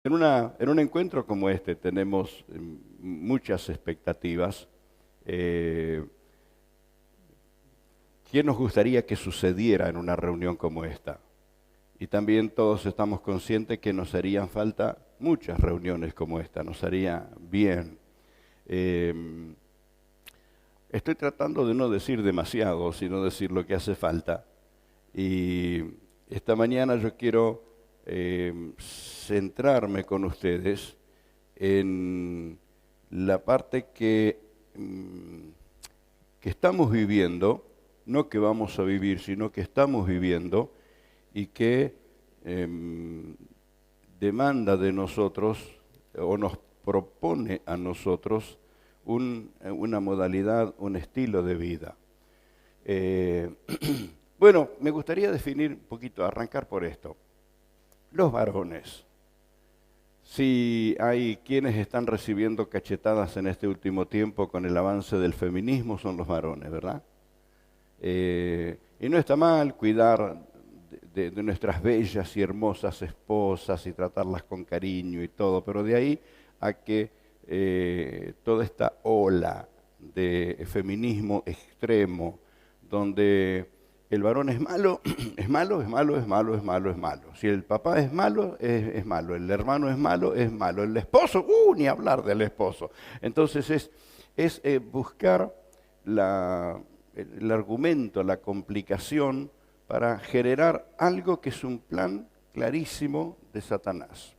En un encuentro como este tenemos muchas expectativas. Eh, ¿Qué nos gustaría que sucediera en una reunión como esta? Y también todos estamos conscientes que nos harían falta muchas reuniones como esta, nos haría bien. Eh, Estoy tratando de no decir demasiado, sino decir lo que hace falta. Y esta mañana yo quiero centrarme con ustedes en la parte que estamos viviendo, no que vamos a vivir, sino que estamos viviendo y que demanda de nosotros o nos propone a nosotros una modalidad, un estilo de vida. Eh, bueno, me gustaría definir un poquito, arrancar por esto. Los varones. Si hay quienes están recibiendo cachetadas en este último tiempo con el avance del feminismo, son los varones, ¿verdad? Y no está mal cuidar de nuestras bellas y hermosas esposas y tratarlas con cariño y todo, pero de ahí a que toda esta ola de feminismo extremo, donde el varón es malo, es malo, es malo, es malo, es malo, es malo. Si el papá es malo, es malo. El hermano es malo, es malo. El esposo, ni hablar del esposo. Entonces es buscar el argumento, la complicación para generar algo que es un plan clarísimo de Satanás.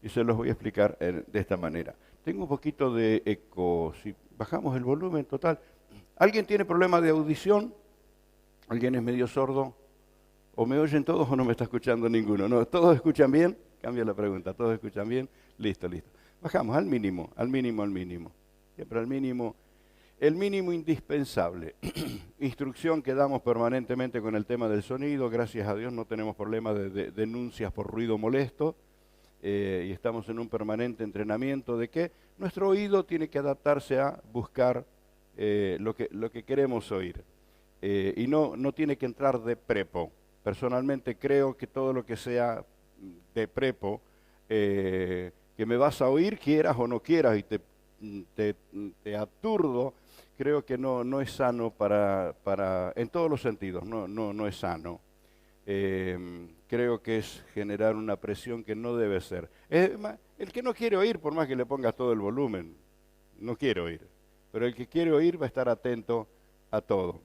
Y se los voy a explicar de esta manera. Tengo un poquito de eco. Si bajamos el volumen total. ¿Alguien tiene problema de audición? ¿Alguien es medio sordo? ¿O me oyen todos o no me está escuchando ninguno? ¿No? ¿Todos escuchan bien? Cambia la pregunta. ¿Todos escuchan bien? Listo, listo. Bajamos al mínimo, al mínimo, al mínimo. Siempre al mínimo. El mínimo indispensable. Instrucción que damos permanentemente con el tema del sonido. Gracias a Dios no tenemos problemas de denuncias por ruido molesto. Y estamos en un permanente entrenamiento de que nuestro oído tiene que adaptarse a buscar lo que queremos oír. Y no tiene que entrar de prepo. Personalmente creo que todo lo que sea de prepo, que me vas a oír quieras o no quieras y te aturdo, creo que no es sano en todos los sentidos, no es sano. Creo que es generar una presión que no debe ser. El que no quiere oír, por más que le pongas todo el volumen, no quiere oír. Pero el que quiere oír va a estar atento a todo.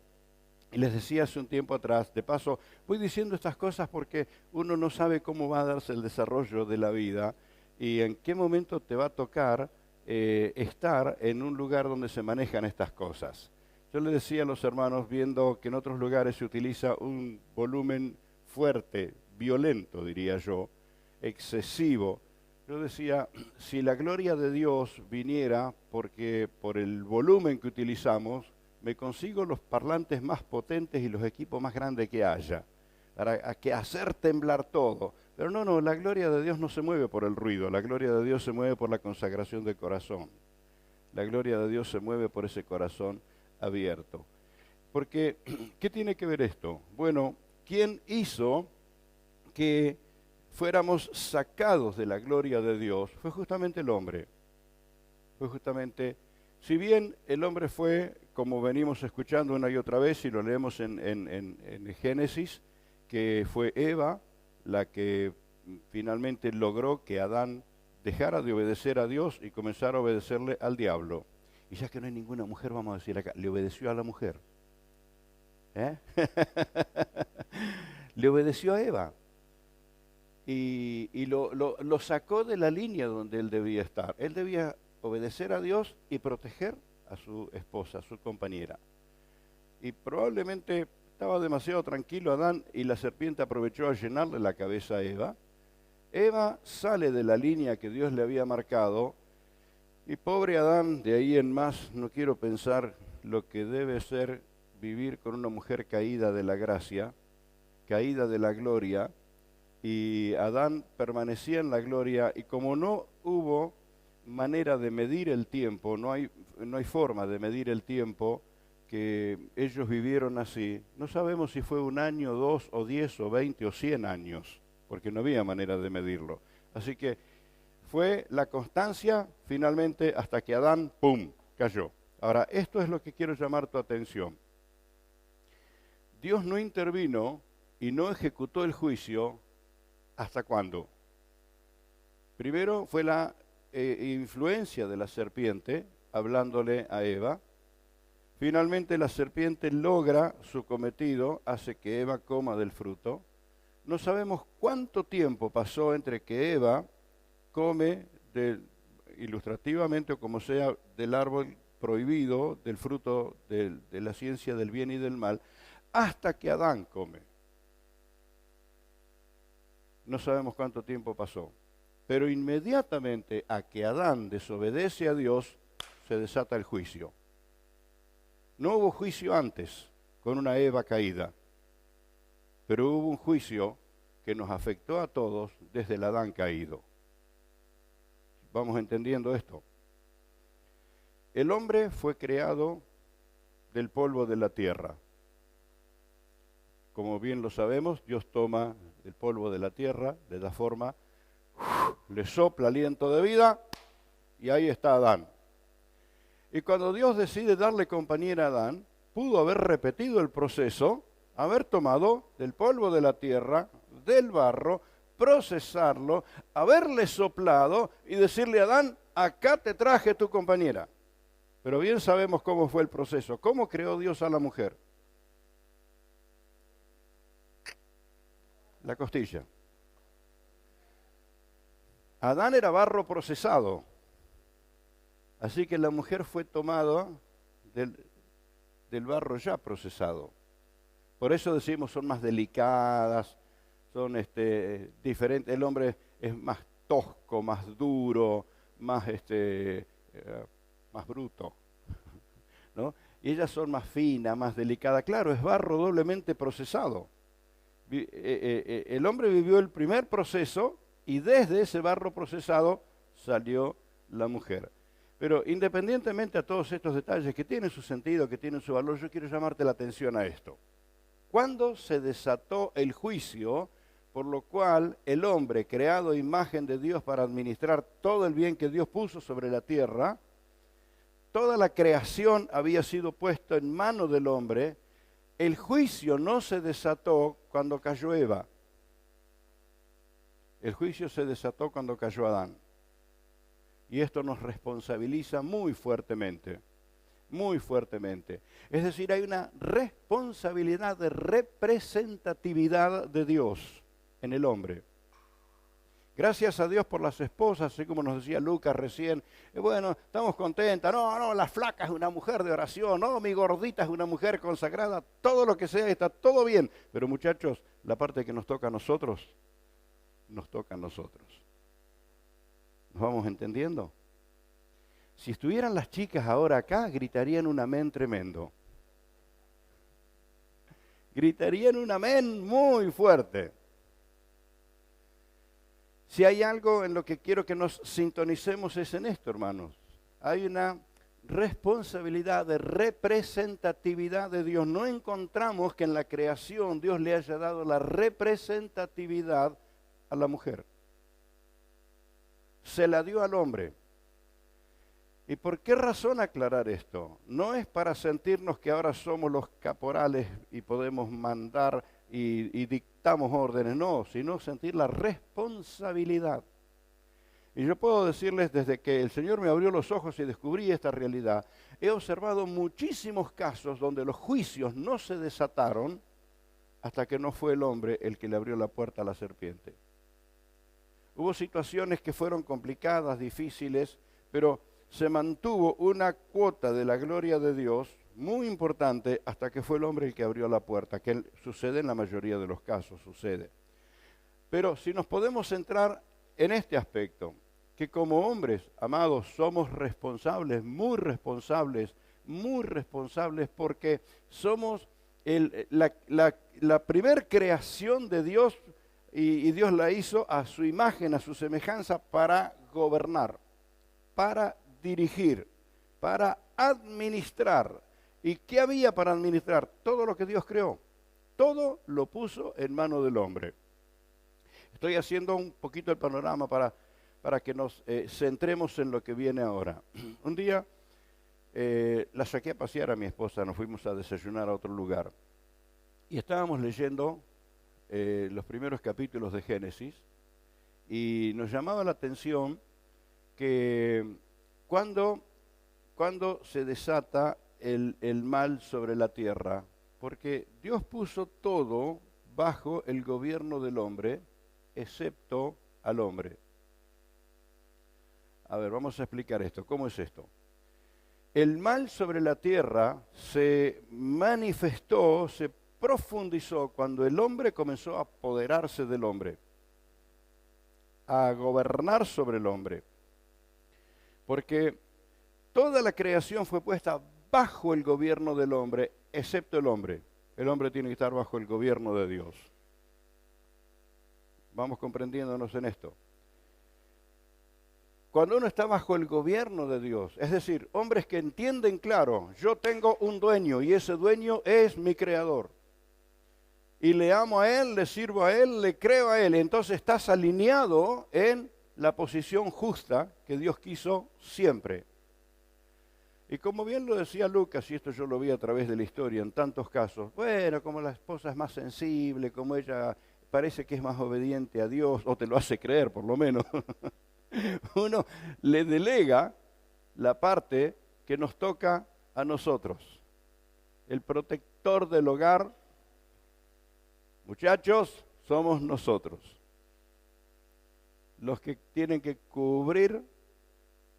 Y les decía hace un tiempo atrás, de paso, voy diciendo estas cosas porque uno no sabe cómo va a darse el desarrollo de la vida y en qué momento te va a tocar estar en un lugar donde se manejan estas cosas. Yo le decía a los hermanos, viendo que en otros lugares se utiliza un volumen fuerte, violento, diría yo, excesivo. Yo decía, si la gloria de Dios viniera porque por el volumen que utilizamos, me consigo los parlantes más potentes y los equipos más grandes que haya, para hacer temblar todo. Pero no, la gloria de Dios no se mueve por el ruido, la gloria de Dios se mueve por la consagración del corazón. La gloria de Dios se mueve por ese corazón abierto. Porque, ¿qué tiene que ver esto? Bueno, ¿quién hizo que fuéramos sacados de la gloria de Dios? Fue justamente el hombre. Fue justamente, si bien el hombre fue, como venimos escuchando una y otra vez, y lo leemos en Génesis, que fue Eva la que finalmente logró que Adán dejara de obedecer a Dios y comenzara a obedecerle al diablo. Y ya que no hay ninguna mujer, vamos a decir acá, le obedeció a la mujer. Le obedeció a Eva. Y lo sacó de la línea donde él debía estar. Él debía obedecer a Dios y proteger a su esposa, a su compañera. Y probablemente estaba demasiado tranquilo Adán y la serpiente aprovechó a llenarle la cabeza a Eva. Eva sale de la línea que Dios le había marcado y pobre Adán, de ahí en más, no quiero pensar lo que debe ser vivir con una mujer caída de la gracia, caída de la gloria, y Adán permanecía en la gloria y como no hubo manera de medir el tiempo, no hay forma de medir el tiempo que ellos vivieron así, no sabemos si fue un año, 2 o 10 o 20 o 100 años, porque no había manera de medirlo. Así que fue la constancia finalmente hasta que Adán, ¡pum!, cayó. Ahora, esto es lo que quiero llamar tu atención. Dios no intervino y no ejecutó el juicio, ¿hasta cuándo? Primero fue la influencia de la serpiente, hablándole a Eva. Finalmente la serpiente logra su cometido, hace que Eva coma del fruto. No sabemos cuánto tiempo pasó entre que Eva come, ilustrativamente o como sea, del árbol prohibido, del fruto de la ciencia del bien y del mal, hasta que Adán come. No sabemos cuánto tiempo pasó, pero inmediatamente a que Adán desobedece a Dios, se desata el juicio. No hubo juicio antes, con una Eva caída, pero hubo un juicio que nos afectó a todos desde el Adán caído. Vamos entendiendo esto. El hombre fue creado del polvo de la tierra. Como bien lo sabemos, Dios toma el polvo de la tierra, le da forma, le sopla aliento de vida y ahí está Adán. Y cuando Dios decide darle compañía a Adán, pudo haber repetido el proceso, haber tomado del polvo de la tierra, del barro, procesarlo, haberle soplado y decirle a Adán, acá te traje tu compañera. Pero bien sabemos cómo fue el proceso. ¿Cómo creó Dios a la mujer? La costilla. Adán era barro procesado, así que la mujer fue tomada del barro ya procesado. Por eso decimos son más delicadas, son diferentes. El hombre es más tosco, más duro, más bruto, ¿no? Y ellas son más finas, más delicadas. Claro, es barro doblemente procesado. El hombre vivió el primer proceso y desde ese barro procesado salió la mujer. Pero independientemente a todos estos detalles que tienen su sentido, que tienen su valor, yo quiero llamarte la atención a esto. ¿Cuándo se desató el juicio por lo cual el hombre, creado a imagen de Dios para administrar todo el bien que Dios puso sobre la tierra, toda la creación había sido puesta en manos del hombre? El juicio no se desató cuando cayó Eva. El juicio se desató cuando cayó Adán. Y esto nos responsabiliza muy fuertemente, muy fuertemente. Es decir, hay una responsabilidad de representatividad de Dios en el hombre. Gracias a Dios por las esposas, así como nos decía Lucas recién. Bueno, estamos contentas. No, la flaca es una mujer de oración. No, mi gordita es una mujer consagrada. Todo lo que sea está todo bien. Pero muchachos, la parte que nos toca a nosotros, nos toca a nosotros. ¿Nos vamos entendiendo? Si estuvieran las chicas ahora acá, gritarían un amén tremendo. Gritarían un amén muy fuerte. Si hay algo en lo que quiero que nos sintonicemos es en esto, hermanos. Hay una responsabilidad de representatividad de Dios. No encontramos que en la creación Dios le haya dado la representatividad a la mujer. Se la dio al hombre. ¿Y por qué razón aclarar esto? No es para sentirnos que ahora somos los caporales y podemos mandar y dictamos órdenes, no, sino sentir la responsabilidad. Y yo puedo decirles, desde que el Señor me abrió los ojos y descubrí esta realidad, he observado muchísimos casos donde los juicios no se desataron hasta que no fue el hombre el que le abrió la puerta a la serpiente. Hubo situaciones que fueron complicadas, difíciles, pero se mantuvo una cuota de la gloria de Dios muy importante hasta que fue el hombre el que abrió la puerta, que sucede en la mayoría de los casos, sucede. Pero si nos podemos centrar en este aspecto, que como hombres, amados, somos responsables, muy responsables porque somos la primer creación de Dios y Dios la hizo a su imagen, a su semejanza para gobernar, para dirigir, para administrar. ¿Y qué había para administrar? Todo lo que Dios creó. Todo lo puso en manos del hombre. Estoy haciendo un poquito el panorama para para que nos centremos en lo que viene ahora. Un día la saqué a pasear a mi esposa, nos fuimos a desayunar a otro lugar y estábamos leyendo los primeros capítulos de Génesis y nos llamaba la atención que cuando se desata el mal sobre la tierra, porque Dios puso todo bajo el gobierno del hombre, excepto al hombre. A ver, vamos a explicar esto. ¿Cómo es esto? El mal sobre la tierra se manifestó, se profundizó cuando el hombre comenzó a apoderarse del hombre, a gobernar sobre el hombre. Porque toda la creación fue puesta bajo el gobierno del hombre, excepto el hombre. El hombre tiene que estar bajo el gobierno de Dios. Vamos comprendiéndonos en esto. Cuando uno está bajo el gobierno de Dios, es decir, hombres que entienden claro, yo tengo un dueño y ese dueño es mi creador. Y le amo a Él, le sirvo a Él, le creo a Él. Entonces estás alineado en la posición justa que Dios quiso siempre. Y como bien lo decía Lucas, y esto yo lo vi a través de la historia en tantos casos, bueno, como la esposa es más sensible, como ella parece que es más obediente a Dios, o te lo hace creer por lo menos, uno le delega la parte que nos toca a nosotros. El protector del hogar, muchachos, somos nosotros. Los que tienen que cubrir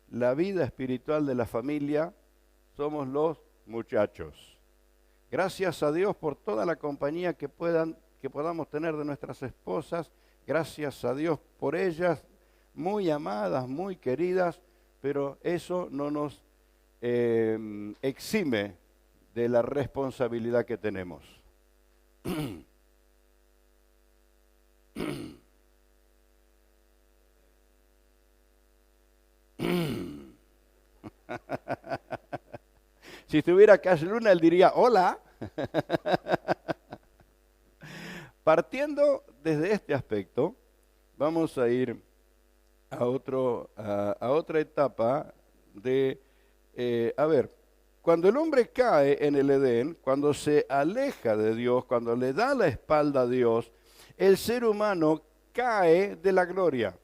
la vida espiritual de la familia somos los muchachos. Gracias a Dios por toda la compañía que podamos tener de nuestras esposas. Gracias a Dios por ellas, muy amadas, muy queridas, pero eso no nos exime de la responsabilidad que tenemos. Si estuviera Cash Luna, él diría, hola. Partiendo desde este aspecto, vamos a ir a otra etapa de, cuando el hombre cae en el Edén, cuando se aleja de Dios, cuando le da la espalda a Dios, el ser humano cae de la gloria.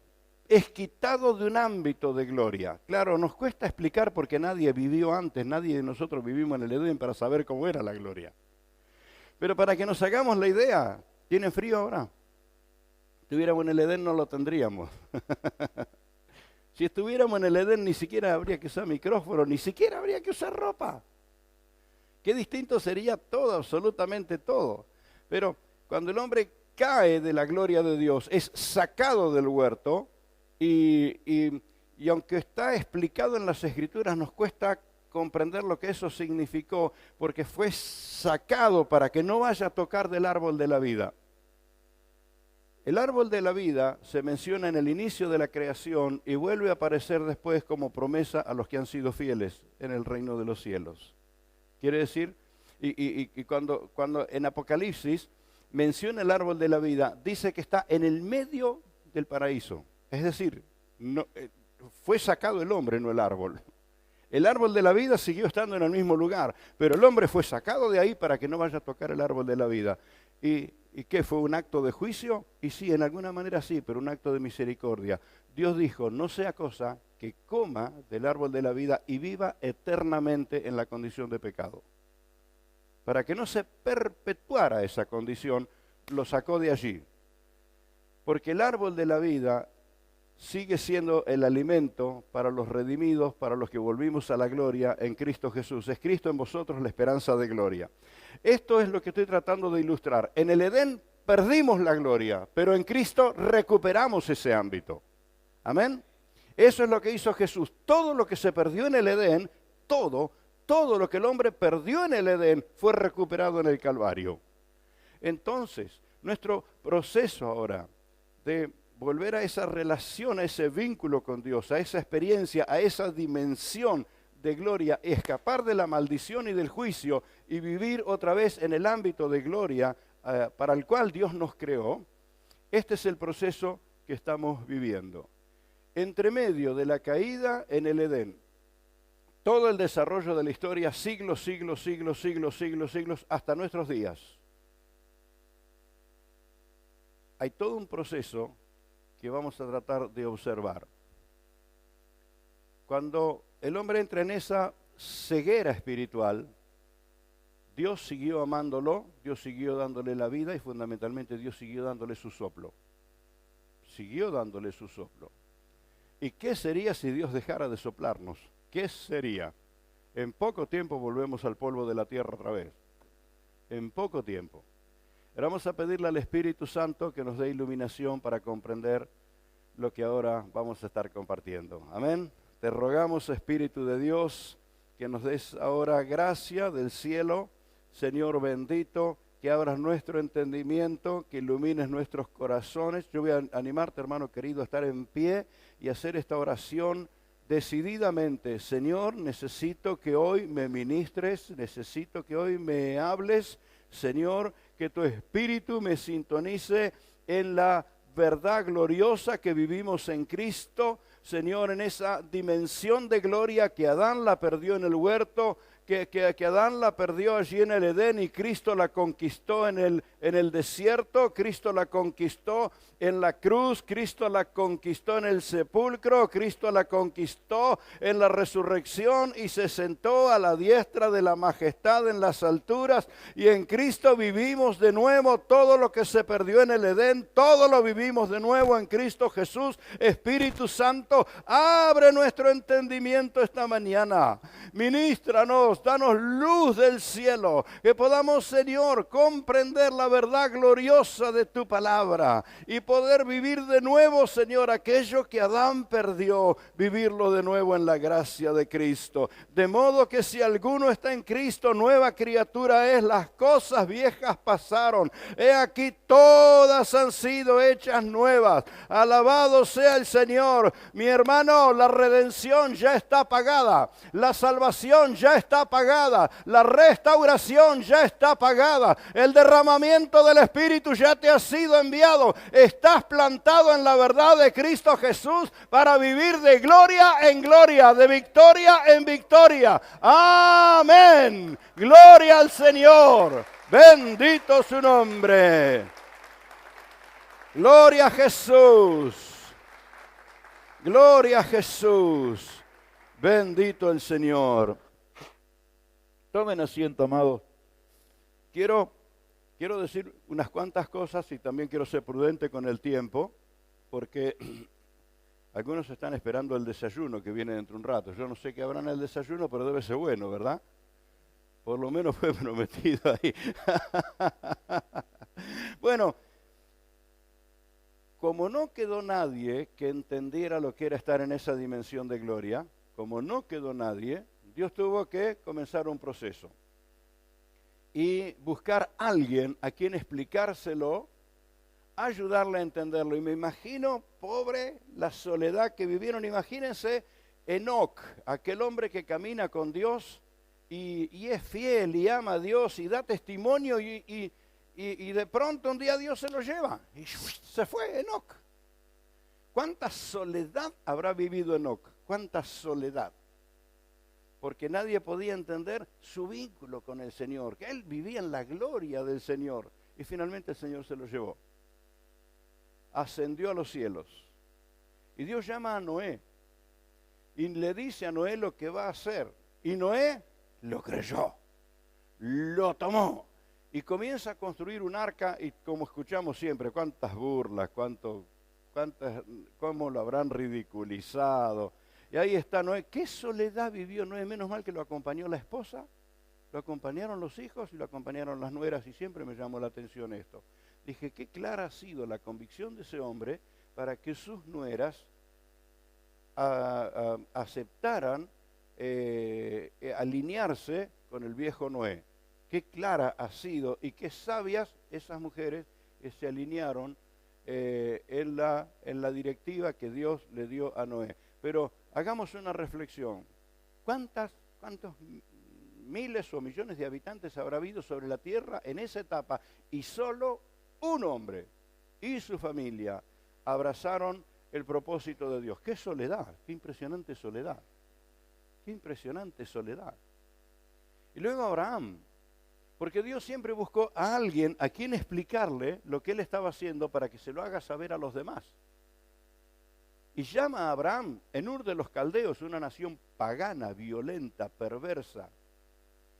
Es quitado de un ámbito de gloria. Claro, nos cuesta explicar porque nadie vivió antes, nadie de nosotros vivimos en el Edén para saber cómo era la gloria. Pero para que nos hagamos la idea, ¿tienen frío ahora? Si estuviéramos en el Edén no lo tendríamos. Si estuviéramos en el Edén ni siquiera habría que usar micrófono, ni siquiera habría que usar ropa. Qué distinto sería todo, absolutamente todo. Pero cuando el hombre cae de la gloria de Dios, es sacado del huerto, y aunque está explicado en las Escrituras, nos cuesta comprender lo que eso significó, porque fue sacado para que no vaya a tocar del árbol de la vida. El árbol de la vida se menciona en el inicio de la creación y vuelve a aparecer después como promesa a los que han sido fieles en el reino de los cielos. Quiere decir, y cuando en Apocalipsis menciona el árbol de la vida, dice que está en el medio del paraíso. Es decir, no, fue sacado el hombre, no el árbol. El árbol de la vida siguió estando en el mismo lugar, pero el hombre fue sacado de ahí para que no vaya a tocar el árbol de la vida. ¿Y qué? ¿Fue un acto de juicio? Y sí, en alguna manera sí, pero un acto de misericordia. Dios dijo, no sea cosa que coma del árbol de la vida y viva eternamente en la condición de pecado. Para que no se perpetuara esa condición, lo sacó de allí. Porque el árbol de la vida sigue siendo el alimento para los redimidos, para los que volvimos a la gloria en Cristo Jesús. Es Cristo en vosotros la esperanza de gloria. Esto es lo que estoy tratando de ilustrar. En el Edén perdimos la gloria, pero en Cristo recuperamos ese ámbito. Amén. Eso es lo que hizo Jesús. Todo lo que se perdió en el Edén, todo lo que el hombre perdió en el Edén fue recuperado en el Calvario. Entonces, nuestro proceso ahora de volver a esa relación, a ese vínculo con Dios, a esa experiencia, a esa dimensión de gloria, escapar de la maldición y del juicio y vivir otra vez en el ámbito de gloria para el cual Dios nos creó, este es el proceso que estamos viviendo. entre medio de la caída en el Edén, todo el desarrollo de la historia, siglos, siglos, siglos, siglos, siglos, siglos, hasta nuestros días. Hay todo un proceso que vamos a tratar de observar. Cuando el hombre entra en esa ceguera espiritual, Dios siguió amándolo, Dios siguió dándole la vida y fundamentalmente Dios siguió dándole su soplo. Siguió dándole su soplo. ¿Y qué sería si Dios dejara de soplarnos? ¿Qué sería? En poco tiempo volvemos al polvo de la tierra otra vez. En poco tiempo. Pero vamos a pedirle al Espíritu Santo que nos dé iluminación para comprender lo que ahora vamos a estar compartiendo. Amén. Te rogamos, Espíritu de Dios, que nos des ahora gracia del cielo, Señor bendito, que abras nuestro entendimiento, que ilumines nuestros corazones. Yo voy a animarte, hermano querido, a estar en pie y hacer esta oración decididamente. Señor, necesito que hoy me ministres, necesito que hoy me hables, Señor, que tu Espíritu me sintonice en la verdad gloriosa que vivimos en Cristo, Señor, en esa dimensión de gloria que Adán la perdió en el huerto, que Adán la perdió allí en el Edén y Cristo la conquistó en el desierto, Cristo la conquistó en la cruz, Cristo la conquistó en el sepulcro, Cristo la conquistó en la resurrección y se sentó a la diestra de la majestad en las alturas, y en Cristo vivimos de nuevo todo lo que se perdió en el Edén, todo lo vivimos de nuevo en Cristo Jesús. Espíritu Santo, abre nuestro entendimiento esta mañana, ministranos, danos luz del cielo, que podamos, Señor, comprender la verdad gloriosa de tu palabra y poder vivir de nuevo, Señor, aquello que Adán perdió, vivirlo de nuevo en la gracia de Cristo. De modo que si alguno está en Cristo, nueva criatura es, las cosas viejas pasaron, he aquí todas han sido hechas nuevas. Alabado sea el Señor. Mi hermano, la redención ya está pagada, la salvación ya está pagada, la restauración ya está pagada, el derramamiento del Espíritu ya te ha sido enviado. Estás plantado en la verdad de Cristo Jesús para vivir de gloria en gloria, de victoria en victoria. Amén. Gloria al Señor. Bendito su nombre. Gloria a Jesús. Gloria a Jesús. Bendito el Señor. Tomen asiento, amados. Quiero decir unas cuantas cosas y también quiero ser prudente con el tiempo, porque algunos están esperando el desayuno que viene dentro de un rato. Yo no sé qué habrá en el desayuno, pero debe ser bueno, ¿verdad? Por lo menos fue prometido ahí. Bueno, como no quedó nadie que entendiera lo que era estar en esa dimensión de gloria, como no quedó nadie, Dios tuvo que comenzar un proceso y buscar a alguien a quien explicárselo, ayudarle a entenderlo. Y me imagino, pobre, la soledad que vivieron. Imagínense Enoc, aquel hombre que camina con Dios y es fiel y ama a Dios y da testimonio y de pronto un día Dios se lo lleva y se fue Enoc. ¿Cuánta soledad habrá vivido Enoc? ¿Cuánta soledad? Porque nadie podía entender su vínculo con el Señor, que él vivía en la gloria del Señor. Y finalmente el Señor se lo llevó. Ascendió a los cielos. Y Dios llama a Noé. Y le dice a Noé lo que va a hacer. Y Noé lo creyó. Lo tomó. Y comienza a construir un arca. Y como escuchamos siempre, cuántas burlas, cómo lo habrán ridiculizado. Y ahí está Noé. ¿Qué soledad vivió Noé? Menos mal que lo acompañó la esposa, lo acompañaron los hijos y lo acompañaron las nueras. Y siempre me llamó la atención esto. Dije, qué clara ha sido la convicción de ese hombre para que sus nueras aceptaran alinearse con el viejo Noé. Qué clara ha sido y qué sabias esas mujeres que se alinearon en la directiva que Dios le dio a Noé. Pero hagamos una reflexión. ¿Cuántos miles o millones de habitantes habrá habido sobre la tierra en esa etapa? Y solo un hombre y su familia abrazaron el propósito de Dios. ¡Qué soledad! ¡Qué impresionante soledad! ¡Qué impresionante soledad! Y luego Abraham, porque Dios siempre buscó a alguien a quien explicarle lo que él estaba haciendo para que se lo haga saber a los demás. Y llama a Abraham en Ur de los Caldeos, una nación pagana, violenta, perversa,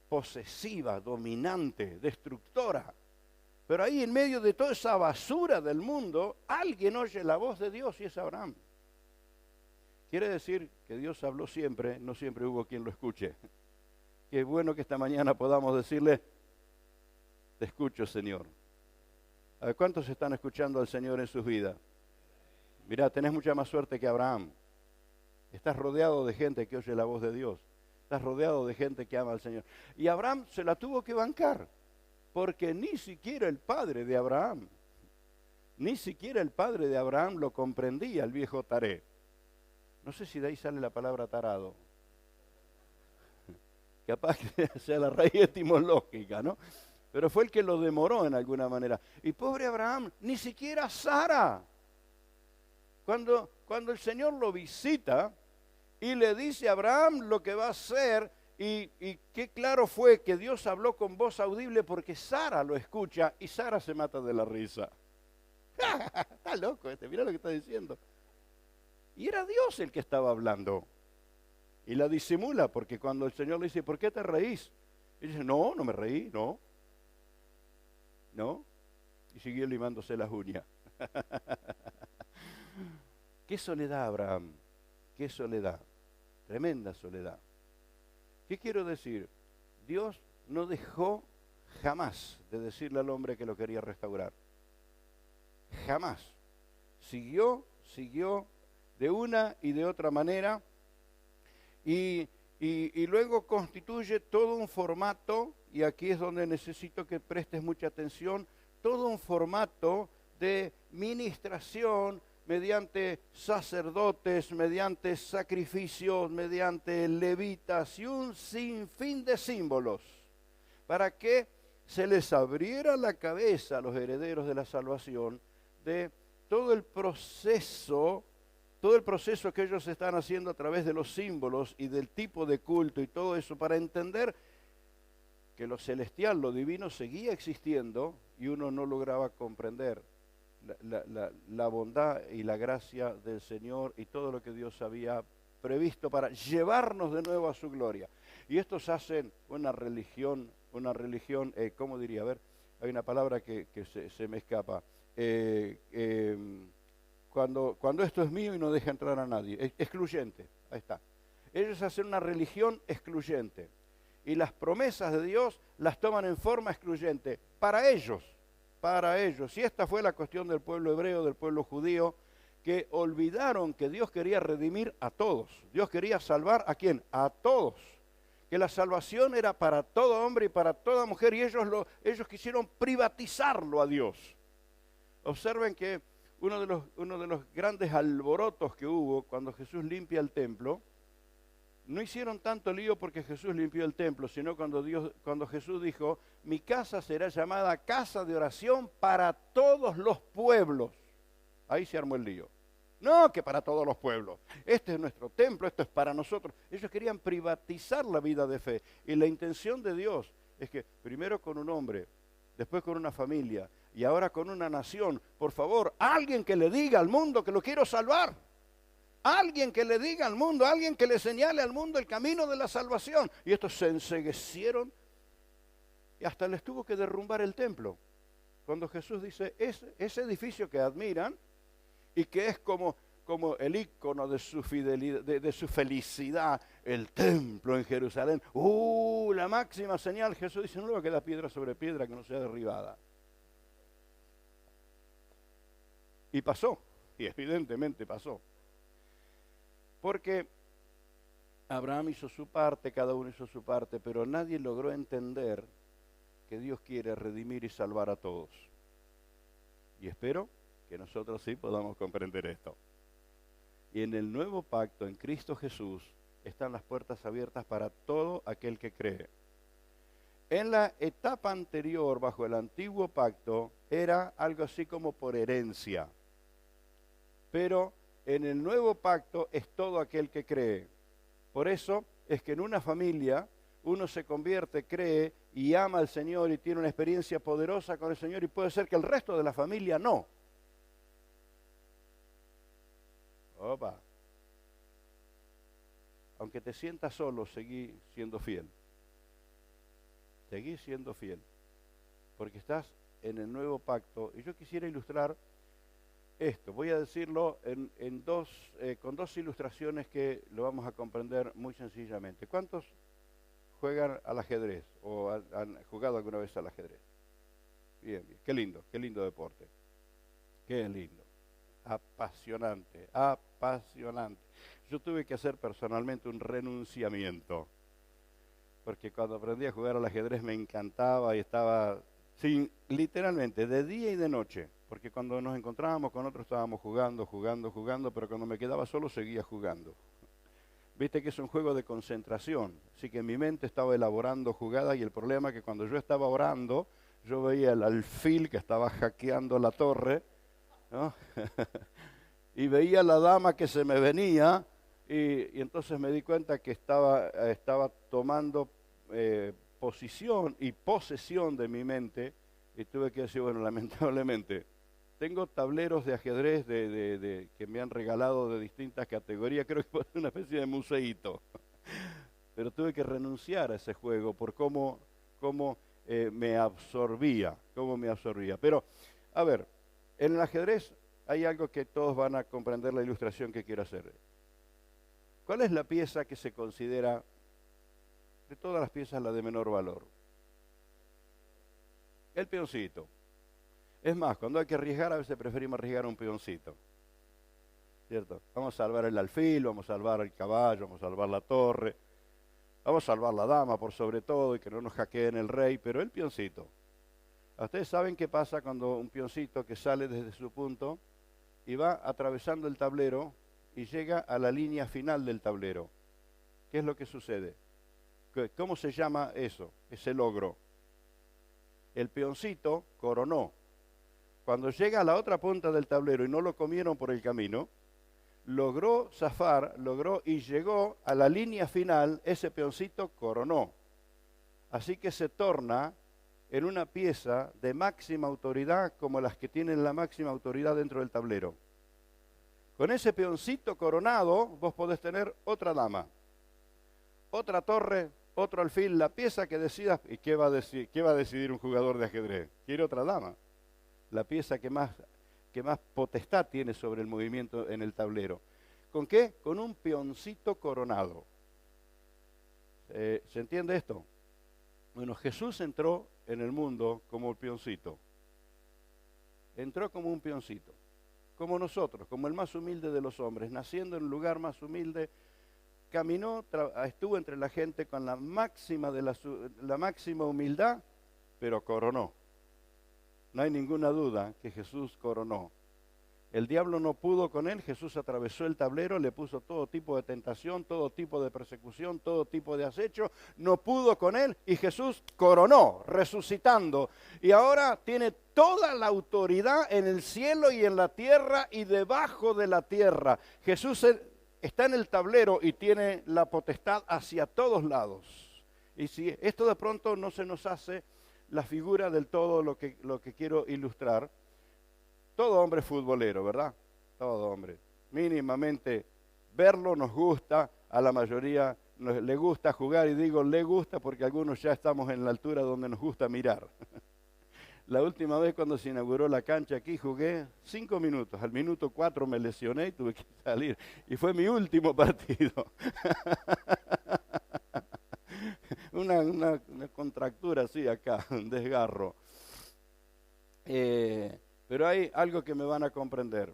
posesiva, dominante, destructora. Pero ahí en medio de toda esa basura del mundo, alguien oye la voz de Dios y es Abraham. Quiere decir que Dios habló siempre, no siempre hubo quien lo escuche. Qué bueno que esta mañana podamos decirle, te escucho, Señor. A ver, ¿cuántos están escuchando al Señor en sus vidas? Mirá, tenés mucha más suerte que Abraham. Estás rodeado de gente que oye la voz de Dios. Estás rodeado de gente que ama al Señor. Y Abraham se la tuvo que bancar, porque ni siquiera el padre de Abraham, lo comprendía, el viejo Taré. No sé si de ahí sale la palabra tarado. Capaz que sea la raíz etimológica, ¿no? Pero fue el que lo demoró en alguna manera. Y pobre Abraham, ni siquiera Sara. Cuando el Señor lo visita y le dice a Abraham lo que va a hacer, y qué claro fue que Dios habló con voz audible porque Sara lo escucha y Sara se mata de la risa. Está loco mirá lo que está diciendo. Y era Dios el que estaba hablando. Y la disimula porque cuando el Señor le dice, ¿por qué te reís? Y dice, no me reí, no. Y siguió limándose las uñas. Qué soledad, Abraham, qué soledad, tremenda soledad. ¿Qué quiero decir? Dios no dejó jamás de decirle al hombre que lo quería restaurar. Jamás. Siguió de una y de otra manera y luego constituye todo un formato, y aquí es donde necesito que prestes mucha atención, todo un formato de ministración mediante sacerdotes, mediante sacrificios, mediante levitas y un sinfín de símbolos, para que se les abriera la cabeza a los herederos de la salvación de todo el proceso que ellos están haciendo a través de los símbolos y del tipo de culto y todo eso, para entender que lo celestial, lo divino seguía existiendo y uno no lograba comprender la bondad y la gracia del Señor y todo lo que Dios había previsto para llevarnos de nuevo a su gloria. Y estos hacen una religión, ¿cómo diría? A ver, hay una palabra que se me escapa. Cuando esto es mío y no deja entrar a nadie, excluyente, ahí está. Ellos hacen una religión excluyente y las promesas de Dios las toman en forma excluyente para ellos. Y esta fue la cuestión del pueblo hebreo, del pueblo judío, que olvidaron que Dios quería redimir a todos. Dios quería salvar ¿a quién? A todos. Que la salvación era para todo hombre y para toda mujer, y ellos quisieron privatizarlo a Dios. Observen que uno de los grandes alborotos que hubo cuando Jesús limpia el templo, no hicieron tanto lío porque Jesús limpió el templo, sino cuando Jesús dijo, mi casa será llamada casa de oración para todos los pueblos. Ahí se armó el lío. No, que para todos los pueblos. Este es nuestro templo, esto es para nosotros. Ellos querían privatizar la vida de fe. Y la intención de Dios es que primero con un hombre, después con una familia y ahora con una nación, por favor, alguien que le diga al mundo que lo quiero salvar. Alguien que le diga al mundo, alguien que le señale al mundo el camino de la salvación. Y estos se enceguecieron y hasta les tuvo que derrumbar el templo. Cuando Jesús dice, ese edificio que admiran y que es como el ícono de su fidelidad, de su felicidad, el templo en Jerusalén. La máxima señal. Jesús dice, no le va a quedar piedra sobre piedra que no sea derribada. Y pasó, y evidentemente pasó. Porque Abraham hizo su parte, cada uno hizo su parte, pero nadie logró entender que Dios quiere redimir y salvar a todos. Y espero que nosotros sí podamos comprender esto. Y en el nuevo pacto, en Cristo Jesús, están las puertas abiertas para todo aquel que cree. En la etapa anterior, bajo el antiguo pacto, era algo así como por herencia. Pero en el nuevo pacto es todo aquel que cree. Por eso es que en una familia uno se convierte, cree y ama al Señor y tiene una experiencia poderosa con el Señor, y puede ser que el resto de la familia no. Opa. Aunque te sientas solo, seguí siendo fiel. Seguí siendo fiel. Porque estás en el nuevo pacto. Y yo quisiera ilustrar esto. Voy a decirlo con dos ilustraciones que lo vamos a comprender muy sencillamente. ¿Cuántos juegan al ajedrez o han jugado alguna vez al ajedrez? Bien, bien. Qué lindo deporte. Qué lindo. Apasionante, apasionante. Yo tuve que hacer personalmente un renunciamiento, porque cuando aprendí a jugar al ajedrez me encantaba y estaba, literalmente, de día y de noche, porque cuando nos encontrábamos con otros estábamos jugando, pero cuando me quedaba solo seguía jugando. Viste que es un juego de concentración, así que mi mente estaba elaborando jugadas, y el problema es que cuando yo estaba orando, yo veía el alfil que estaba hackeando la torre, ¿no? Y veía la dama que se me venía, y entonces me di cuenta que estaba tomando posición y posesión de mi mente, y tuve que decir, bueno, lamentablemente, tengo tableros de ajedrez que me han regalado de distintas categorías, creo que fue una especie de museíto, pero tuve que renunciar a ese juego por cómo me absorbía, Pero, a ver, en el ajedrez hay algo que todos van a comprender la ilustración que quiero hacer. ¿Cuál es la pieza que se considera, de todas las piezas, la de menor valor? El peoncito. Es más, cuando hay que arriesgar, a veces preferimos arriesgar un peoncito, ¿cierto? Vamos a salvar el alfil, vamos a salvar el caballo, vamos a salvar la torre, vamos a salvar la dama por sobre todo, y que no nos hackeen el rey, pero el peoncito. ¿Ustedes saben qué pasa cuando un peoncito que sale desde su punto y va atravesando el tablero y llega a la línea final del tablero? ¿Qué es lo que sucede? ¿Cómo se llama eso, ese logro? El peoncito coronó. Cuando llega a la otra punta del tablero y no lo comieron por el camino, logró zafar, y llegó a la línea final, ese peoncito coronó. Así que se torna en una pieza de máxima autoridad, como las que tienen la máxima autoridad dentro del tablero. Con ese peoncito coronado, vos podés tener otra dama, otra torre, otro alfil, la pieza que decidas. ¿Y qué va a decidir un jugador de ajedrez? Quiere otra dama, la pieza que más potestad tiene sobre el movimiento en el tablero. ¿Con qué? Con un peoncito coronado. ¿Se entiende esto? Bueno, Jesús entró en el mundo como el peoncito. Entró como un peoncito, como nosotros, como el más humilde de los hombres, naciendo en un lugar más humilde, caminó, estuvo entre la gente con la máxima humildad, pero coronó. No hay ninguna duda que Jesús coronó. El diablo no pudo con él, Jesús atravesó el tablero, le puso todo tipo de tentación, todo tipo de persecución, todo tipo de acecho, no pudo con él, y Jesús coronó, resucitando. Y ahora tiene toda la autoridad en el cielo y en la tierra y debajo de la tierra. Jesús está en el tablero y tiene la potestad hacia todos lados. Y si esto de pronto no se nos hace la figura del todo lo que quiero ilustrar, todo hombre es futbolero, ¿verdad? Todo hombre. Mínimamente verlo nos gusta, a la mayoría le gusta jugar, y digo le gusta porque algunos ya estamos en la altura donde nos gusta mirar. La última vez cuando se inauguró la cancha aquí jugué 5 minutos, al minuto 4 me lesioné y tuve que salir, y fue mi último partido. Una contractura así acá, un desgarro. Pero hay algo que me van a comprender.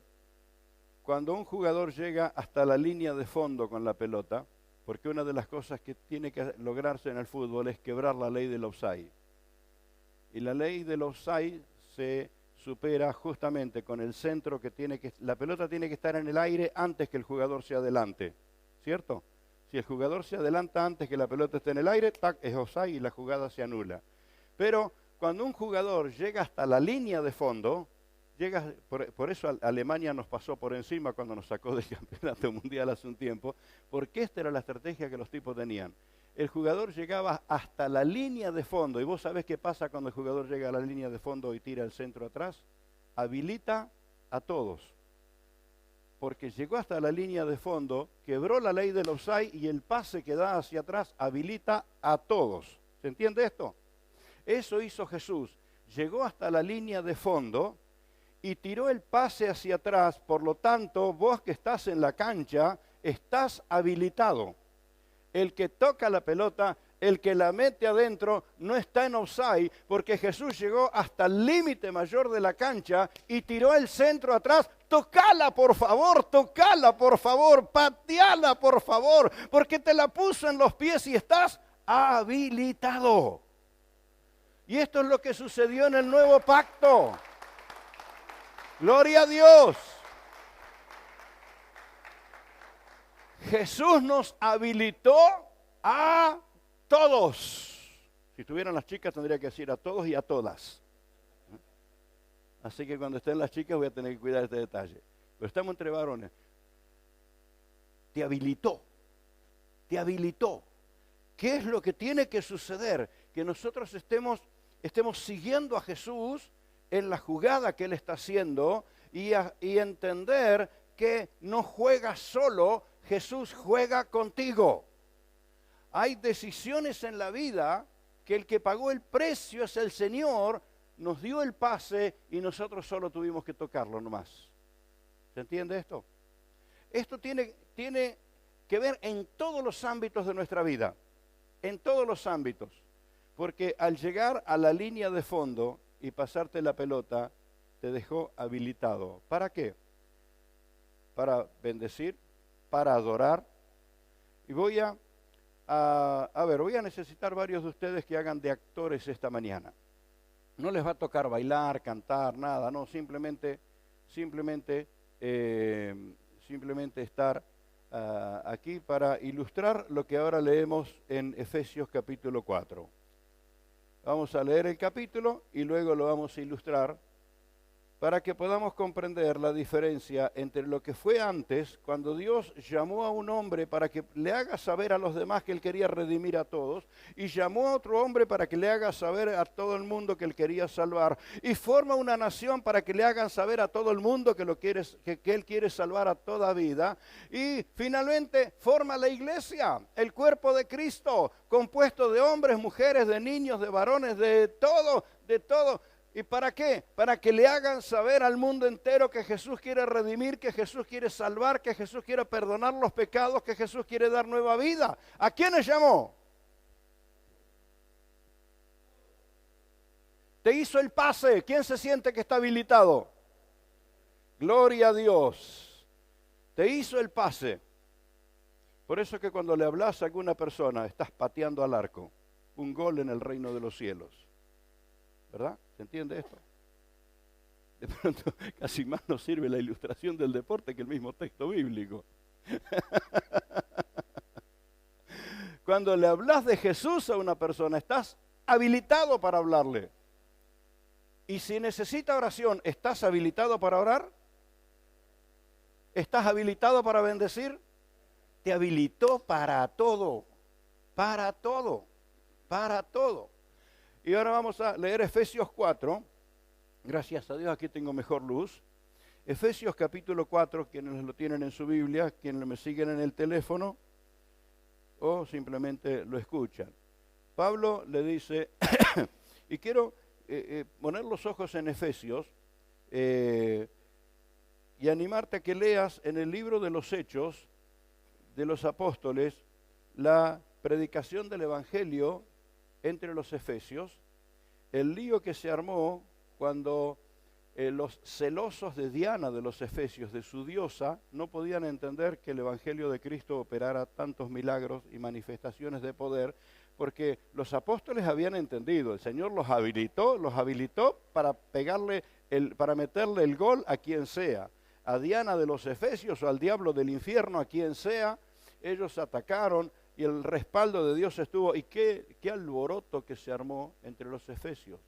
Cuando un jugador llega hasta la línea de fondo con la pelota, porque una de las cosas que tiene que lograrse en el fútbol es quebrar la ley del offside. Y la ley del offside se supera justamente con el centro la pelota tiene que estar en el aire antes que el jugador se adelante, ¿cierto? Si el jugador se adelanta antes que la pelota esté en el aire, es offside y la jugada se anula. Pero cuando un jugador llega hasta la línea de fondo, Por eso Alemania nos pasó por encima cuando nos sacó del campeonato mundial hace un tiempo, porque esta era la estrategia que los tipos tenían. El jugador llegaba hasta la línea de fondo, y vos sabés qué pasa cuando el jugador llega a la línea de fondo y tira el centro atrás. Habilita a todos, porque llegó hasta la línea de fondo, quebró la ley del offside y el pase que da hacia atrás habilita a todos. ¿Se entiende esto? Eso hizo Jesús. Llegó hasta la línea de fondo y tiró el pase hacia atrás. Por lo tanto, vos que estás en la cancha, estás habilitado. El que toca la pelota, el que la mete adentro, no está en offside, porque Jesús llegó hasta el límite mayor de la cancha y tiró el centro atrás. Tocala, por favor, pateala, por favor, porque te la puso en los pies y estás habilitado. Y esto es lo que sucedió en el nuevo pacto. Gloria a Dios. Jesús nos habilitó a todos. Si estuvieran las chicas tendría que decir a todos y a todas. Así que cuando estén las chicas voy a tener que cuidar este detalle. Pero estamos entre varones. Te habilitó. Te habilitó. ¿Qué es lo que tiene que suceder? Que nosotros estemos siguiendo a Jesús en la jugada que Él está haciendo y entender que no juegas solo, Jesús juega contigo. Hay decisiones en la vida que el que pagó el precio es el Señor, nos dio el pase y nosotros solo tuvimos que tocarlo nomás. ¿Se entiende esto? Esto tiene que ver en todos los ámbitos de nuestra vida, en todos los ámbitos, porque al llegar a la línea de fondo y pasarte la pelota, te dejó habilitado. ¿Para qué? Para bendecir, para adorar. Y voy a necesitar varios de ustedes que hagan de actores esta mañana. No les va a tocar bailar, cantar, nada, no, simplemente estar aquí para ilustrar lo que ahora leemos en Efesios capítulo 4. Vamos a leer el capítulo y luego lo vamos a ilustrar para que podamos comprender la diferencia entre lo que fue antes, cuando Dios llamó a un hombre para que le haga saber a los demás que Él quería redimir a todos, y llamó a otro hombre para que le haga saber a todo el mundo que Él quería salvar, y forma una nación para que le hagan saber a todo el mundo que Él quiere salvar a toda vida, y finalmente forma la iglesia, el cuerpo de Cristo, compuesto de hombres, mujeres, de niños, de varones, de todo. ¿Y para qué? Para que le hagan saber al mundo entero que Jesús quiere redimir, que Jesús quiere salvar, que Jesús quiere perdonar los pecados, que Jesús quiere dar nueva vida. ¿A quiénes llamó? Te hizo el pase. ¿Quién se siente que está habilitado? Gloria a Dios. Te hizo el pase. Por eso que cuando le hablas a alguna persona, estás pateando al arco. Un gol en el reino de los cielos. ¿Verdad? ¿Se entiende esto? De pronto casi más nos sirve la ilustración del deporte que el mismo texto bíblico. Cuando le hablas de Jesús a una persona, estás habilitado para hablarle. Y si necesita oración, ¿estás habilitado para orar? ¿Estás habilitado para bendecir? Te habilitó para todo, para todo, para todo. Y ahora vamos a leer Efesios 4. Gracias a Dios, aquí tengo mejor luz. Efesios capítulo 4, quienes lo tienen en su Biblia, quienes me siguen en el teléfono o simplemente lo escuchan. Pablo le dice, y quiero poner los ojos en Efesios y animarte a que leas en el libro de los Hechos de los Apóstoles la predicación del Evangelio entre los efesios, el lío que se armó cuando los celosos de Diana de los efesios, de su diosa, no podían entender que el Evangelio de Cristo operara tantos milagros y manifestaciones de poder, porque los apóstoles habían entendido, el Señor los habilitó para para meterle el gol a quien sea, a Diana de los efesios o al diablo del infierno, a quien sea. Ellos atacaron y el respaldo de Dios estuvo. Y qué alboroto que se armó entre los efesios.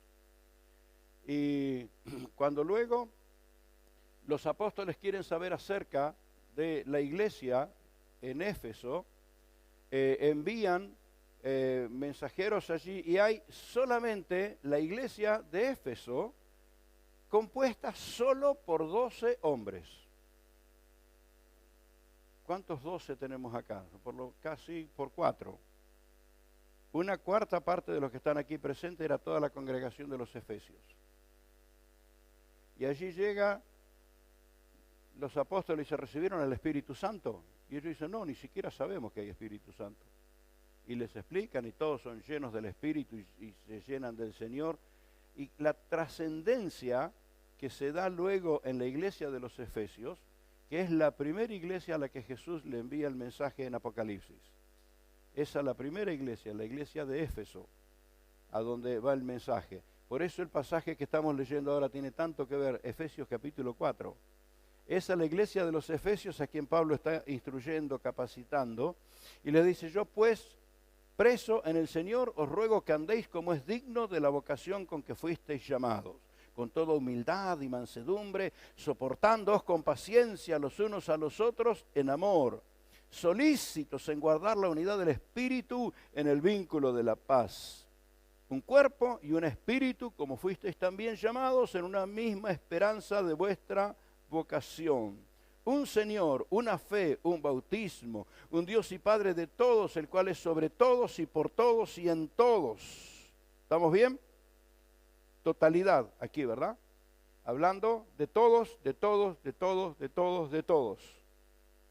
Y cuando luego los apóstoles quieren saber acerca de la iglesia en Éfeso, envían mensajeros allí y hay solamente la iglesia de Éfeso compuesta solo por 12 hombres. ¿Cuántos 12 tenemos acá? Casi por 4. Una cuarta parte de los que están aquí presentes era toda la congregación de los efesios. Y allí llega los apóstoles y se recibieron el Espíritu Santo. Y ellos dicen, no, ni siquiera sabemos que hay Espíritu Santo. Y les explican y todos son llenos del Espíritu y se llenan del Señor. Y la trascendencia que se da luego en la iglesia de los Efesios, que es la primera iglesia a la que Jesús le envía el mensaje en Apocalipsis. Esa es la primera iglesia, la iglesia de Éfeso, a donde va el mensaje. Por eso el pasaje que estamos leyendo ahora tiene tanto que ver, Efesios capítulo 4. Esa es la iglesia de los Efesios a quien Pablo está instruyendo, capacitando, y le dice, yo pues, preso en el Señor, os ruego que andéis como es digno de la vocación con que fuisteis llamados, con toda humildad y mansedumbre, soportándoos con paciencia los unos a los otros en amor, solícitos en guardar la unidad del Espíritu en el vínculo de la paz. Un cuerpo y un espíritu, como fuisteis también llamados en una misma esperanza de vuestra vocación. Un Señor, una fe, un bautismo, un Dios y Padre de todos, el cual es sobre todos y por todos y en todos. ¿Estamos bien? Totalidad aquí, ¿verdad? Hablando de todos, de todos, de todos, de todos, de todos.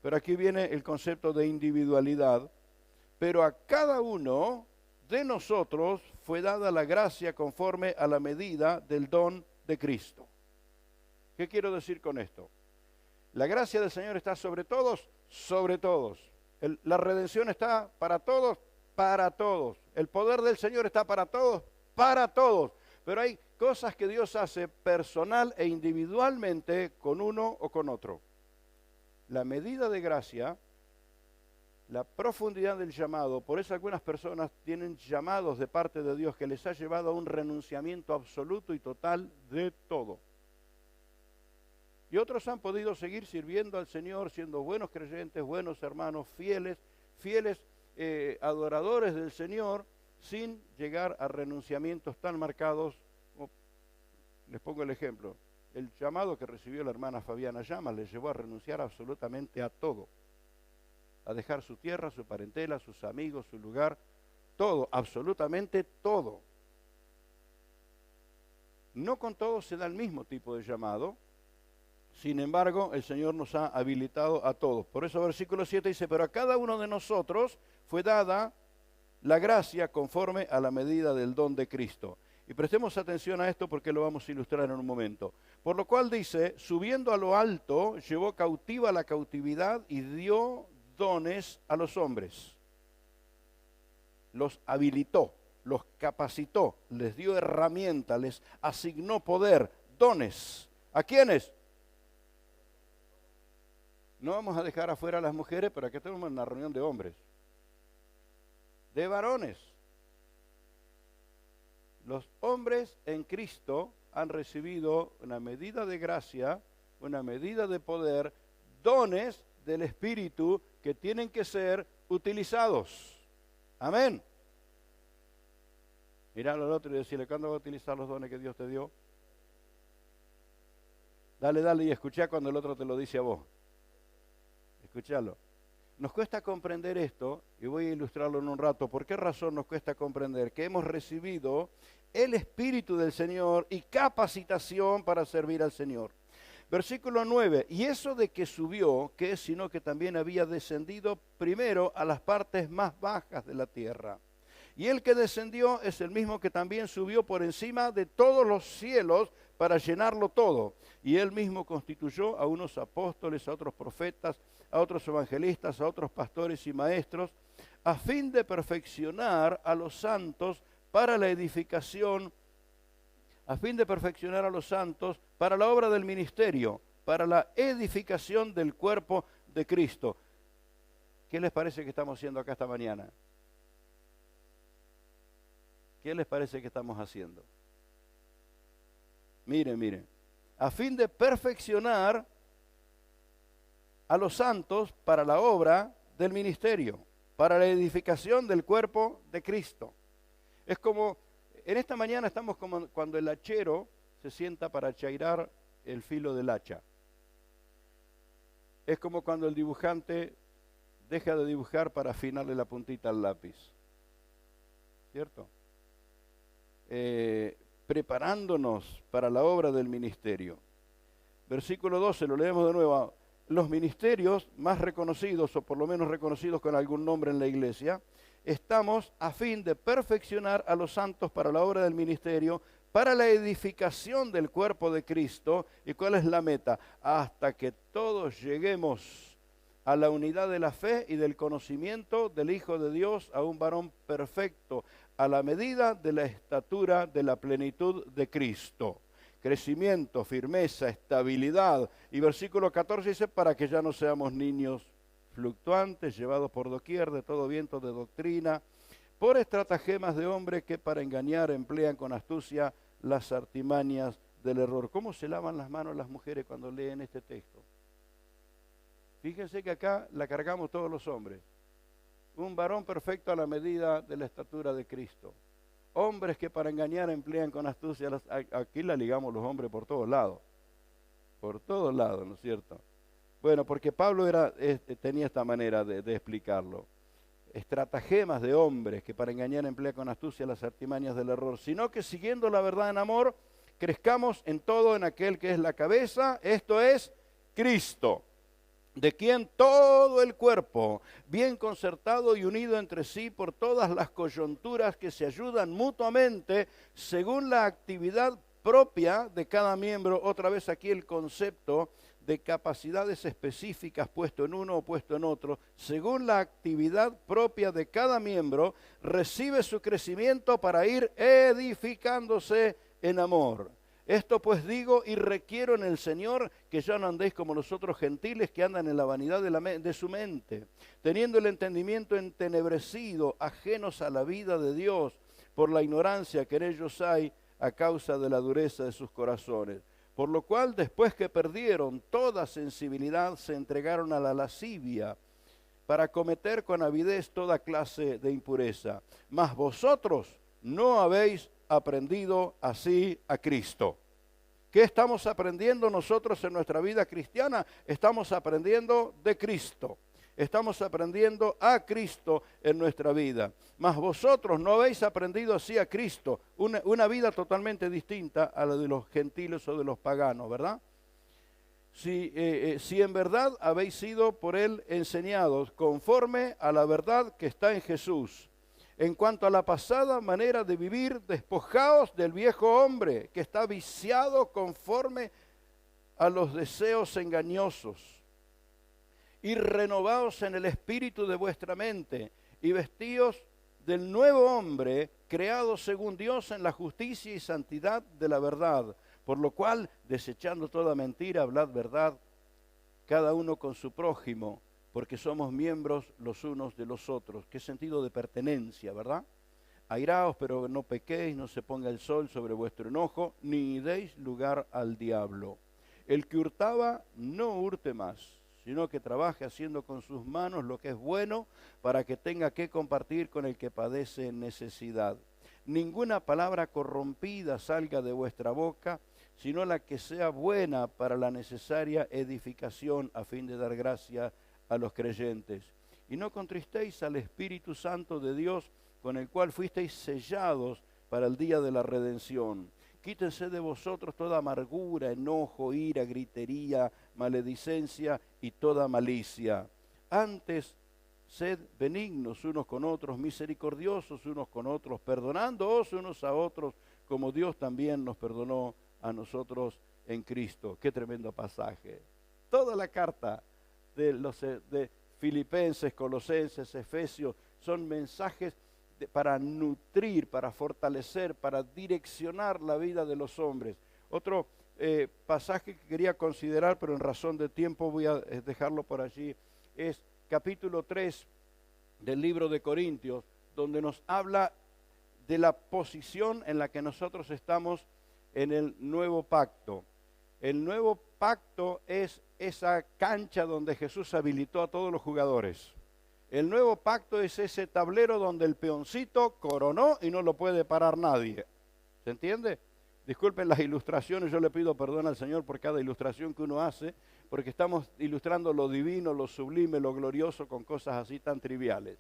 Pero aquí viene el concepto de individualidad. Pero a cada uno de nosotros fue dada la gracia conforme a la medida del don de Cristo. ¿Qué quiero decir con esto? La gracia del Señor está sobre todos, sobre todos. La redención está para todos, para todos. El poder del Señor está para todos, para todos. Pero hay cosas que Dios hace personal e individualmente con uno o con otro. La medida de gracia, la profundidad del llamado, por eso algunas personas tienen llamados de parte de Dios que les ha llevado a un renunciamiento absoluto y total de todo. Y otros han podido seguir sirviendo al Señor, siendo buenos creyentes, buenos hermanos, fieles adoradores del Señor, sin llegar a renunciamientos tan marcados. Les pongo el ejemplo. El llamado que recibió la hermana Fabiana Llamas le llevó a renunciar absolutamente a todo. A dejar su tierra, su parentela, sus amigos, su lugar, todo, absolutamente todo. No con todos se da el mismo tipo de llamado. Sin embargo, el Señor nos ha habilitado a todos. Por eso versículo 7 dice, pero a cada uno de nosotros fue dada la gracia conforme a la medida del don de Cristo. Y prestemos atención a esto porque lo vamos a ilustrar en un momento. Por lo cual dice, subiendo a lo alto, llevó cautiva la cautividad y dio dones a los hombres. Los habilitó, los capacitó, les dio herramientas, les asignó poder, dones. ¿A quiénes? No vamos a dejar afuera a las mujeres, pero aquí tenemos una reunión de hombres, de varones. Los hombres en Cristo han recibido una medida de gracia, una medida de poder, dones del Espíritu que tienen que ser utilizados. Amén. Mirarlo al otro y decirle, ¿cuándo vas a utilizar los dones que Dios te dio? Dale y escuchá cuando el otro te lo dice a vos. Escuchalo. Nos cuesta comprender esto, y voy a ilustrarlo en un rato. ¿Por qué razón nos cuesta comprender? Que hemos recibido el Espíritu del Señor y capacitación para servir al Señor. Versículo 9, y eso de que subió, ¿qué es sino que también había descendido primero a las partes más bajas de la tierra? Y el que descendió es el mismo que también subió por encima de todos los cielos para llenarlo todo. Y él mismo constituyó a unos apóstoles, a otros profetas, a otros evangelistas, a otros pastores y maestros, a fin de perfeccionar a los santos para la edificación, a fin de perfeccionar a los santos para la obra del ministerio, para la edificación del cuerpo de Cristo. ¿Qué les parece que estamos haciendo acá esta mañana? ¿Qué les parece que estamos haciendo? Miren. a fin de perfeccionar a los santos para la obra del ministerio, para la edificación del cuerpo de Cristo. Es como, en esta mañana estamos como cuando el hachero se sienta para achairar el filo del hacha. Es como cuando el dibujante deja de dibujar para afinarle la puntita al lápiz. ¿Cierto? Preparándonos para la obra del ministerio. Versículo 12, lo leemos de nuevo. Los ministerios más reconocidos, o por lo menos reconocidos con algún nombre en la iglesia, estamos a fin de perfeccionar a los santos para la obra del ministerio, para la edificación del cuerpo de Cristo. ¿Y cuál es la meta? Hasta que todos lleguemos a la unidad de la fe y del conocimiento del Hijo de Dios, a un varón perfecto, a la medida de la estatura de la plenitud de Cristo. Crecimiento, firmeza, estabilidad. Y versículo 14 dice, para que ya no seamos niños fluctuantes, llevados por doquier de todo viento de doctrina, por estratagemas de hombres que para engañar emplean con astucia las artimañas del error. ¿Cómo se lavan las manos las mujeres cuando leen este texto? Fíjense que acá la cargamos todos los hombres. Un varón perfecto a la medida de la estatura de Cristo. Hombres que para engañar emplean con astucia. Aquí la ligamos los hombres por todos lados. Por todos lados, ¿no es cierto? Bueno, porque Pablo tenía esta manera de explicarlo. Estratagemas de hombres que para engañar emplean con astucia las artimañas del error, sino que siguiendo la verdad en amor, crezcamos en todo en aquel que es la cabeza, esto es Cristo, de quien todo el cuerpo, bien concertado y unido entre sí por todas las coyunturas que se ayudan mutuamente según la actividad propia de cada miembro. Otra vez aquí el concepto de capacidades específicas puesto en uno o puesto en otro, según la actividad propia de cada miembro, recibe su crecimiento para ir edificándose en amor. Esto pues digo y requiero en el Señor, que ya no andéis como los otros gentiles que andan en la vanidad de su mente, teniendo el entendimiento entenebrecido, ajenos a la vida de Dios, por la ignorancia que en ellos hay a causa de la dureza de sus corazones. Por lo cual, después que perdieron toda sensibilidad, se entregaron a la lascivia, para cometer con avidez toda clase de impureza. Mas vosotros no habéis aprendido así a Cristo. ¿Qué estamos aprendiendo nosotros en nuestra vida cristiana? Estamos aprendiendo de Cristo. Estamos aprendiendo a Cristo en nuestra vida. Mas vosotros no habéis aprendido así a Cristo. Una vida totalmente distinta a la de los gentiles o de los paganos, ¿verdad? Si en verdad habéis sido por Él enseñados conforme a la verdad que está en Jesús. En cuanto a la pasada manera de vivir, despojaos del viejo hombre que está viciado conforme a los deseos engañosos, y renovaos en el espíritu de vuestra mente, y vestíos del nuevo hombre, creado según Dios en la justicia y santidad de la verdad. Por lo cual, desechando toda mentira, hablad verdad, cada uno con su prójimo, porque somos miembros los unos de los otros. Qué sentido de pertenencia, ¿verdad? Airaos, pero no pequéis, no se ponga el sol sobre vuestro enojo, ni deis lugar al diablo. El que hurtaba, no hurte más, sino que trabaje haciendo con sus manos lo que es bueno, para que tenga que compartir con el que padece necesidad. Ninguna palabra corrompida salga de vuestra boca, sino la que sea buena para la necesaria edificación, a fin de dar gracia a los creyentes. Y no contristéis al Espíritu Santo de Dios, con el cual fuisteis sellados para el día de la redención. Quítense de vosotros toda amargura, enojo, ira, gritería, maledicencia y toda malicia. Antes, sed benignos unos con otros, misericordiosos unos con otros, perdonándoos unos a otros, como Dios también nos perdonó a nosotros en Cristo. Qué tremendo pasaje. Toda la carta de Filipenses, Colosenses, Efesios, son mensajes para nutrir, para fortalecer, para direccionar la vida de los hombres. Otro pasaje que quería considerar, pero en razón de tiempo voy a dejarlo por allí, es capítulo 3 del libro de Corintios, donde nos habla de la posición en la que nosotros estamos en el nuevo pacto. El nuevo pacto es esa cancha donde Jesús habilitó a todos los jugadores. El nuevo pacto es ese tablero donde el peoncito coronó y no lo puede parar nadie. ¿Se entiende? Disculpen las ilustraciones, yo le pido perdón al Señor por cada ilustración que uno hace, porque estamos ilustrando lo divino, lo sublime, lo glorioso con cosas así tan triviales.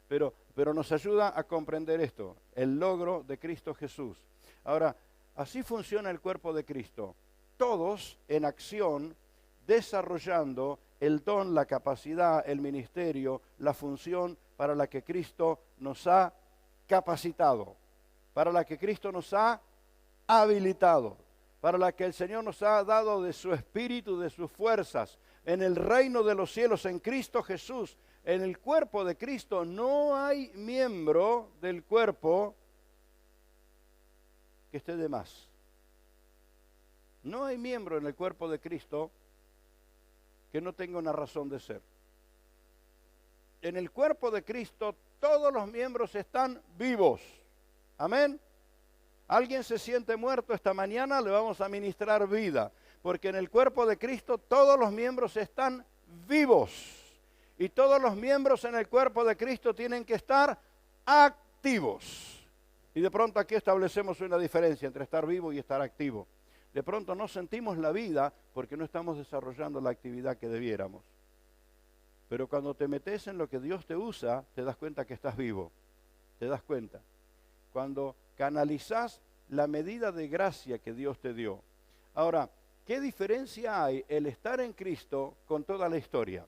Pero nos ayuda a comprender esto, el logro de Cristo Jesús. Ahora, así funciona el cuerpo de Cristo. Todos en acción, desarrollando el don, la capacidad, el ministerio, la función para la que Cristo nos ha capacitado, para la que Cristo nos ha habilitado, para la que el Señor nos ha dado de su espíritu, de sus fuerzas, en el reino de los cielos, en Cristo Jesús. En el cuerpo de Cristo no hay miembro del cuerpo que esté de más. No hay miembro en el cuerpo de Cristo que no tenga una razón de ser. En el cuerpo de Cristo todos los miembros están vivos. Amén. ¿Alguien se siente muerto esta mañana? Le vamos a ministrar vida, porque en el cuerpo de Cristo todos los miembros están vivos. Y todos los miembros en el cuerpo de Cristo tienen que estar activos. Y de pronto aquí establecemos una diferencia entre estar vivo y estar activo. De pronto no sentimos la vida porque no estamos desarrollando la actividad que debiéramos. Pero cuando te metes en lo que Dios te usa, te das cuenta que estás vivo. Te das cuenta. Cuando canalizás la medida de gracia que Dios te dio. Ahora, ¿qué diferencia hay el estar en Cristo con toda la historia?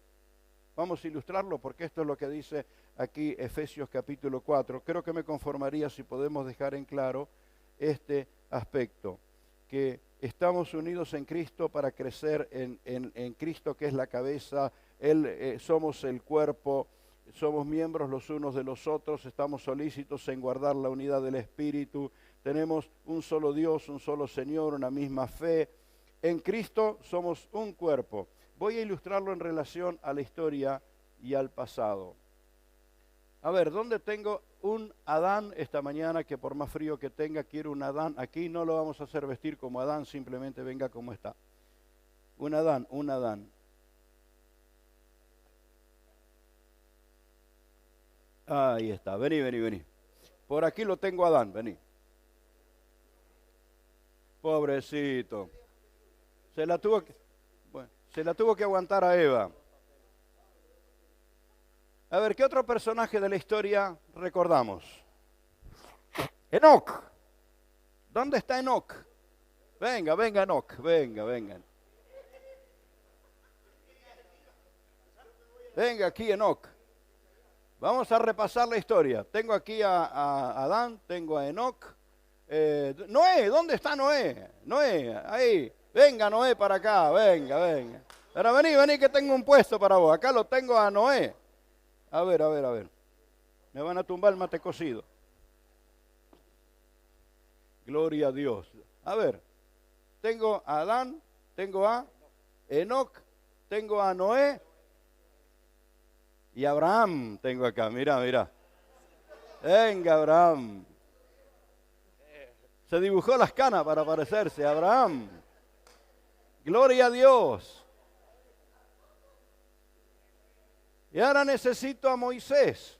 Vamos a ilustrarlo porque esto es lo que dice aquí Efesios capítulo 4. Creo que me conformaría si podemos dejar en claro este aspecto, que estamos unidos en Cristo para crecer en Cristo, que es la cabeza. Somos el cuerpo, somos miembros los unos de los otros, estamos solícitos en guardar la unidad del Espíritu, tenemos un solo Dios, un solo Señor, una misma fe. En Cristo somos un cuerpo. Voy a ilustrarlo en relación a la historia y al pasado. A ver, ¿dónde tengo un Adán esta mañana que por más frío que tenga quiero un Adán? Aquí no lo vamos a hacer vestir como Adán, simplemente venga como está. Un Adán, un Adán. Ahí está, vení, vení, vení. Por aquí lo tengo Adán, vení. Pobrecito. Se la tuvo que aguantar a Eva. A ver, ¿qué otro personaje de la historia recordamos? Enoc. ¿Dónde está Enoc? Venga, venga Enoc, venga, venga. Venga aquí Enoc. Vamos a repasar la historia. Tengo aquí a Adán, tengo a Enoc. Noé, ¿dónde está Noé? Noé, ahí. Venga Noé para acá, venga, venga. Pero vení, vení que tengo un puesto para vos. Acá lo tengo a Noé. A ver, a ver, a ver. Me van a tumbar el mate cocido. Gloria a Dios. A ver, tengo a Adán, tengo a Enoc, tengo a Noé y Abraham tengo acá. Mira, mira. Venga, Abraham. Se dibujó las canas para parecerse a Abraham. Gloria a Dios. Y ahora necesito a Moisés.